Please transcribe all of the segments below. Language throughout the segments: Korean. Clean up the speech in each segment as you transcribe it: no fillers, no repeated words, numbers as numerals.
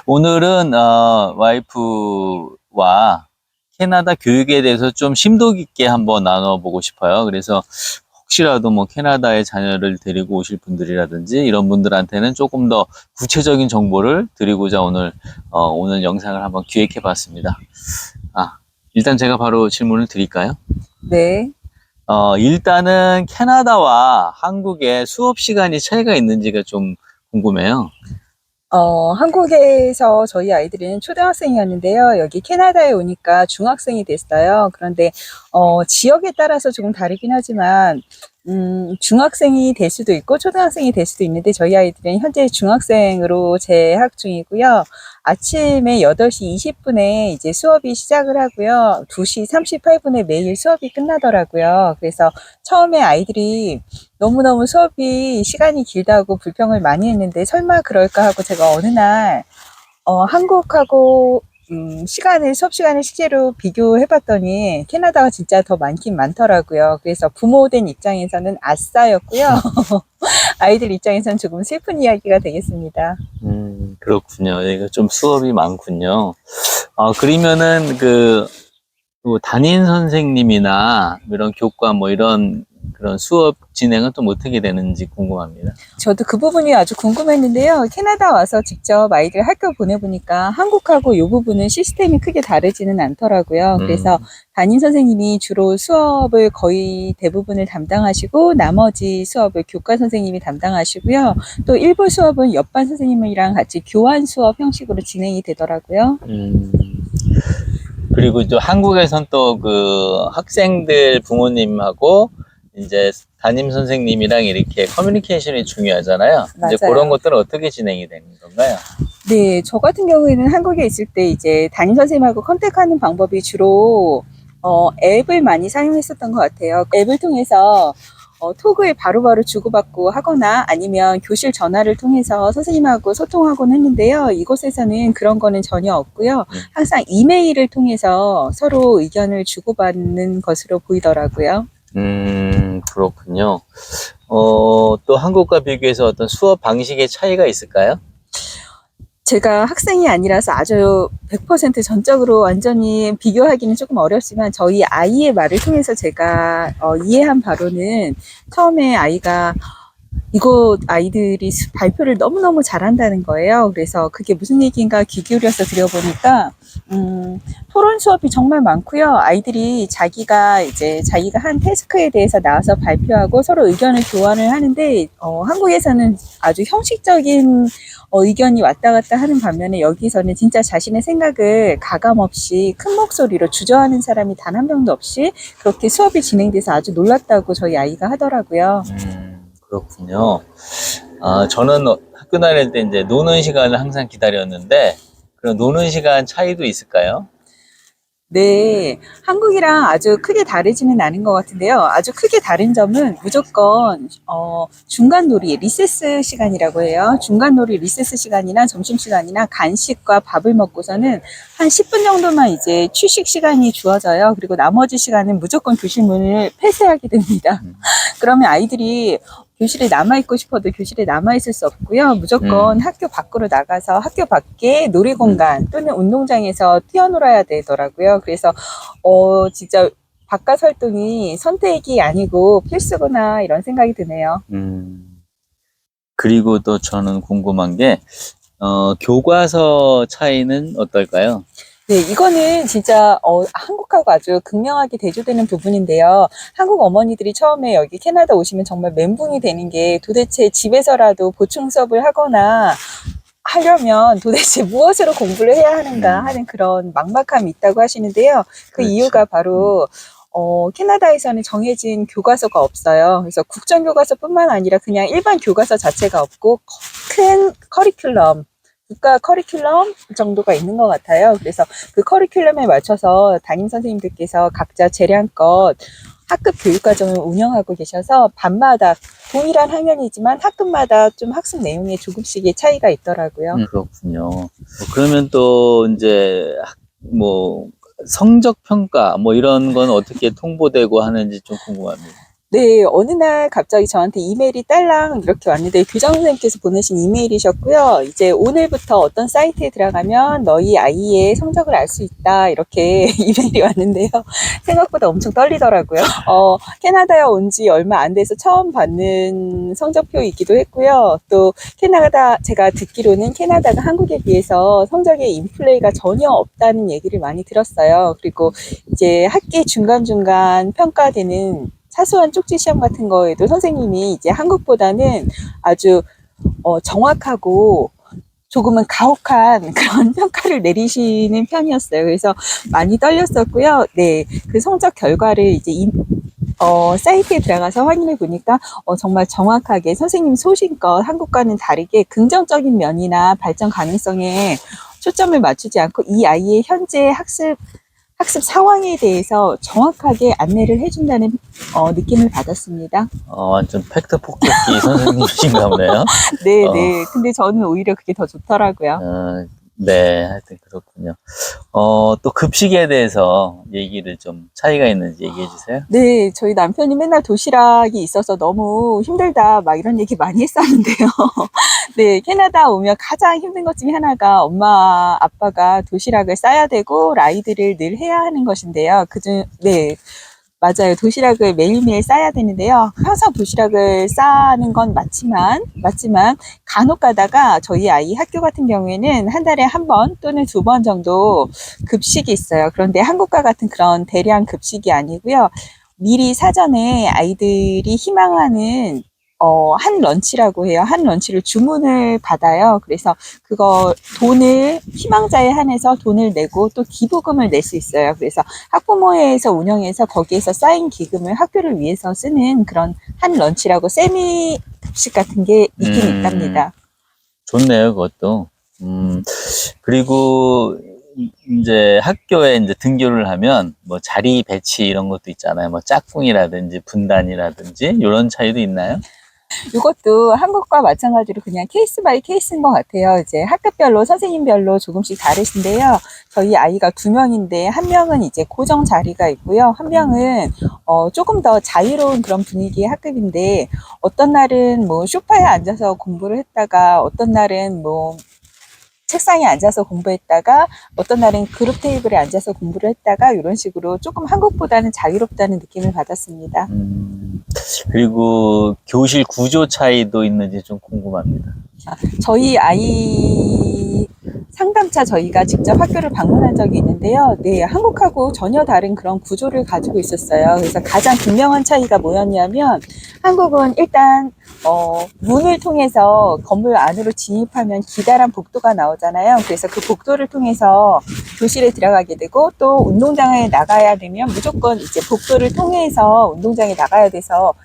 오늘은 와이프와 캐나다 교육에 대해서 좀 심도 깊게 한번 나눠보고 싶어요. 그래서 혹시라도 뭐 캐나다에 자녀를 데리고 오실 분들이라든지 이런 분들한테는 조금 더 구체적인 정보를 드리고자 오늘 영상을 한번 기획해 봤습니다. 일단 제가 바로 질문을 드릴까요? 네. 일단은 캐나다와 한국의 수업 시간이 차이가 있는지가 좀 궁금해요. 한국에서 저희 아이들은 초등학생이었는데요. 여기 캐나다에 오니까 중학생이 됐어요. 그런데, 지역에 따라서 조금 다르긴 하지만, 중학생이 될 수도 있고, 초등학생이 될 수도 있는데, 저희 아이들은 현재 중학생으로 재학 중이고요. 아침에 8시 20분에 이제 수업이 시작을 하고요. 2시 38분에 매일 수업이 끝나더라고요. 그래서 처음에 아이들이 너무너무 수업이 시간이 길다고 불평을 많이 했는데 설마 그럴까 하고 제가 어느 날 한국하고 수업 시간을 실제로 비교해 봤더니 캐나다가 진짜 더 많긴 많더라고요. 그래서 부모된 입장에서는 아싸였고요. 아이들 입장에서는 조금 슬픈 이야기가 되겠습니다. 그렇군요. 여기가 좀 수업이 많군요. 그러면은 뭐 담임 선생님이나 이런 교과 뭐 이런 그런 수업 진행은 또 어떻게 되는지 궁금합니다. 저도 그 부분이 아주 궁금했는데요. 캐나다 와서 직접 아이들 학교 보내보니까 한국하고 이 부분은 시스템이 크게 다르지는 않더라고요. 그래서 담임 선생님이 주로 수업을 거의 대부분을 담당하시고 나머지 수업을 교과 선생님이 담당하시고요. 또 일부 수업은 옆반 선생님이랑 같이 교환 수업 형식으로 진행이 되더라고요. 그리고 또 한국에선 또 그 학생들 부모님하고 이제 담임 선생님이랑 이렇게 커뮤니케이션이 중요하잖아요. 맞아요. 이제 그런 것들은 어떻게 진행이 되는 건가요? 네, 저 같은 경우에는 한국에 있을 때 이제 담임 선생님하고 컨택하는 방법이 주로 앱을 많이 사용했었던 것 같아요. 앱을 통해서 톡을 바로바로 주고받고 하거나 아니면 교실 전화를 통해서 선생님하고 소통하곤 했는데요. 이곳에서는 그런 거는 전혀 없고요. 항상 이메일을 통해서 서로 의견을 주고받는 것으로 보이더라고요. 그렇군요. 또 한국과 비교해서 어떤 수업 방식의 차이가 있을까요? 제가 학생이 아니라서 아주 100% 전적으로 완전히 비교하기는 조금 어렵지만 저희 아이의 말을 통해서 제가 이해한 바로는 처음에 아이가 이곳 아이들이 발표를 너무너무 잘한다는 거예요. 그래서 그게 무슨 얘기인가 귀 기울여서 들여보니까 토론 수업이 정말 많고요. 아이들이 자기가 한 태스크에 대해서 나와서 발표하고 서로 의견을 교환을 하는데 한국에서는 아주 형식적인 의견이 왔다 갔다 하는 반면에 여기서는 진짜 자신의 생각을 가감없이 큰 목소리로 주저하는 사람이 단 한 명도 없이 그렇게 수업이 진행돼서 아주 놀랐다고 저희 아이가 하더라고요. 그렇군요. 저는 학교 다닐 때 이제 노는 시간을 항상 기다렸는데, 그런 노는 시간 차이도 있을까요? 네, 한국이랑 아주 크게 다르지는 않은 것 같은데요. 아주 크게 다른 점은 무조건 중간놀이, 리세스 시간이라고 해요. 중간놀이, 리세스 시간이나 점심시간이나 간식과 밥을 먹고서는 한 10분 정도만 이제 휴식 시간이 주어져요. 그리고 나머지 시간은 무조건 교실 문을 폐쇄하게 됩니다. 그러면 아이들이 교실에 남아있고 싶어도 교실에 남아있을 수 없고요. 무조건 학교 밖으로 나가서 학교 밖에 놀이공간 또는 운동장에서 뛰어놀아야 되더라고요. 그래서 진짜 바깥 활동이 선택이 아니고 필수구나 이런 생각이 드네요. 그리고 또 저는 궁금한 게, 교과서 차이는 어떨까요? 네, 이거는 진짜 한국하고 아주 극명하게 대조되는 부분인데요. 한국 어머니들이 처음에 여기 캐나다 오시면 정말 멘붕이 되는 게 도대체 집에서라도 보충 수업을 하거나 하려면 도대체 무엇으로 공부를 해야 하는가 하는 그런 막막함이 있다고 하시는데요. 그 그렇죠. 이유가 바로 캐나다에서는 정해진 교과서가 없어요. 그래서 국정교과서뿐만 아니라 그냥 일반 교과서 자체가 없고 큰 커리큘럼 국가 커리큘럼 정도가 있는 것 같아요. 그래서 그 커리큘럼에 맞춰서 담임 선생님들께서 각자 재량껏 학급 교육과정을 운영하고 계셔서 밤마다 동일한 학년이지만 학급마다 좀 학습 내용에 조금씩의 차이가 있더라고요. 그렇군요. 그러면 또 이제 뭐 성적 평가 뭐 이런 건 어떻게 통보되고 하는지 좀 궁금합니다. 네, 어느 날 갑자기 저한테 이메일이 딸랑 이렇게 왔는데 교장 선생님께서 보내신 이메일이셨고요. 이제 오늘부터 어떤 사이트에 들어가면 너희 아이의 성적을 알 수 있다 이렇게 이메일이 왔는데요. 생각보다 엄청 떨리더라고요. 캐나다에 온 지 얼마 안 돼서 처음 받는 성적표이기도 했고요. 또 캐나다, 제가 듣기로는 캐나다가 한국에 비해서 성적에 인플레이가 전혀 없다는 얘기를 많이 들었어요. 그리고 이제 학기 중간중간 평가되는 사소한 쪽지 시험 같은 거에도 선생님이 이제 한국보다는 아주 정확하고 조금은 가혹한 그런 평가를 내리시는 편이었어요. 그래서 많이 떨렸었고요. 네, 그 성적 결과를 이제 사이트에 들어가서 확인해 보니까 정말 정확하게 선생님 소신껏 한국과는 다르게 긍정적인 면이나 발전 가능성에 초점을 맞추지 않고 이 아이의 현재 학습 상황에 대해서 정확하게 안내를 해준다는 느낌을 받았습니다. 완전 팩트 폭격기 선생님이신가 보네요. 네, 네. 근데 저는 오히려 그게 더 좋더라고요. 네, 하여튼 그렇군요. 또 급식에 대해서 얘기를 좀 차이가 있는지 얘기해 주세요. 네, 저희 남편이 맨날 도시락이 있어서 너무 힘들다, 막 이런 얘기 많이 했었는데요. 네, 캐나다 오면 가장 힘든 것 중에 하나가 엄마, 아빠가 도시락을 싸야 되고, 라이드를 늘 해야 하는 것인데요. 네. 맞아요. 도시락을 매일매일 싸야 되는데요. 항상 도시락을 싸는 건 맞지만 간혹 가다가 저희 아이 학교 같은 경우에는 한 달에 한 번 또는 두 번 정도 급식이 있어요. 그런데 한국과 같은 그런 대량 급식이 아니고요. 미리 사전에 아이들이 희망하는 한 런치라고 해요. 한 런치를 주문을 받아요. 그래서 그거 돈을 희망자에 한해서 돈을 내고 또 기부금을 낼 수 있어요. 그래서 학부모회에서 운영해서 거기에서 쌓인 기금을 학교를 위해서 쓰는 그런 한 런치라고 세미 급식 같은 게 있긴 있답니다. 좋네요, 그것도. 그리고 이제 학교에 이제 등교를 하면 뭐 자리 배치 이런 것도 있잖아요. 뭐 짝꿍이라든지 분단이라든지 이런 차이도 있나요? 이것도 한국과 마찬가지로 그냥 케이스 바이 케이스인 것 같아요. 이제 학급별로 선생님별로 조금씩 다르신데요. 저희 아이가 2명인데 한 명은 이제 고정 자리가 있고요. 한 명은 조금 더 자유로운 그런 분위기의 학급인데 어떤 날은 뭐 소파에 앉아서 공부를 했다가 어떤 날은 뭐 책상에 앉아서 공부했다가 어떤 날은 그룹 테이블에 앉아서 공부를 했다가 이런 식으로 조금 한국보다는 자유롭다는 느낌을 받았습니다. 그리고 교실 구조 차이도 있는지 좀 궁금합니다. 저희 아이 상담차 저희가 직접 학교를 방문한 적이 있는데요. 네, 한국하고 전혀 다른 그런 구조를 가지고 있었어요. 그래서 가장 분명한 차이가 뭐였냐면 한국은 일단 문을 통해서 건물 안으로 진입하면 기다란 복도가 나오잖아요. 그래서 그 복도를 통해서 교실에 들어가게 되고 또 운동장에 나가야 되면 무조건 이제 복도를 통해서 운동장에 나가야 돼서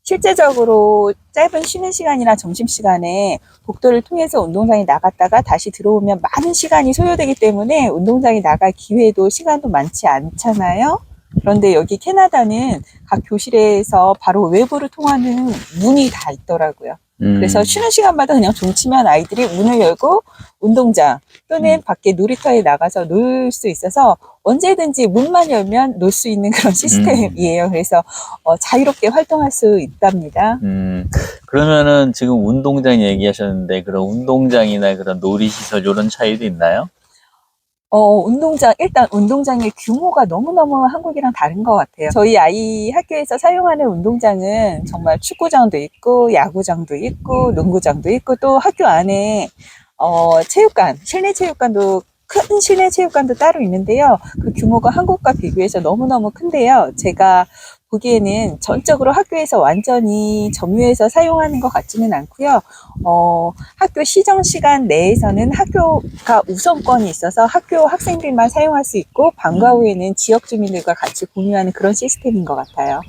실제적으로 짧은 쉬는 시간이나 점심시간에 복도를 통해서 운동장에 나갔다가 다시 들어오면 많은 시간이 소요되기 때문에 운동장에 나갈 기회도 시간도 많지 않잖아요. 그런데 여기 캐나다는 각 교실에서 바로 외부를 통하는 문이 다 있더라고요. 그래서 쉬는 시간마다 그냥 종치면 아이들이 문을 열고 운동장 또는 밖에 놀이터에 나가서 놀 수 있어서 언제든지 문만 열면 놀 수 있는 그런 시스템이에요. 그래서 자유롭게 활동할 수 있답니다. 그러면은 지금 운동장 얘기하셨는데 그런 운동장이나 그런 놀이시설 이런 차이도 있나요? 일단 운동장의 규모가 너무너무 한국이랑 다른 것 같아요. 저희 아이 학교에서 사용하는 운동장은 정말 축구장도 있고, 야구장도 있고, 농구장도 있고, 또 학교 안에, 체육관, 실내 체육관도 큰 실내 체육관도 따로 있는데요. 그 규모가 한국과 비교해서 너무너무 큰데요. 제가 보기에는 전적으로 학교에서 완전히 점유해서 사용하는 것 같지는 않고요. 학교 시정 시간 내에서는 학교가 우선권이 있어서 학교 학생들만 사용할 수 있고 방과 후에는 지역 주민들과 같이 공유하는 그런 시스템인 것 같아요.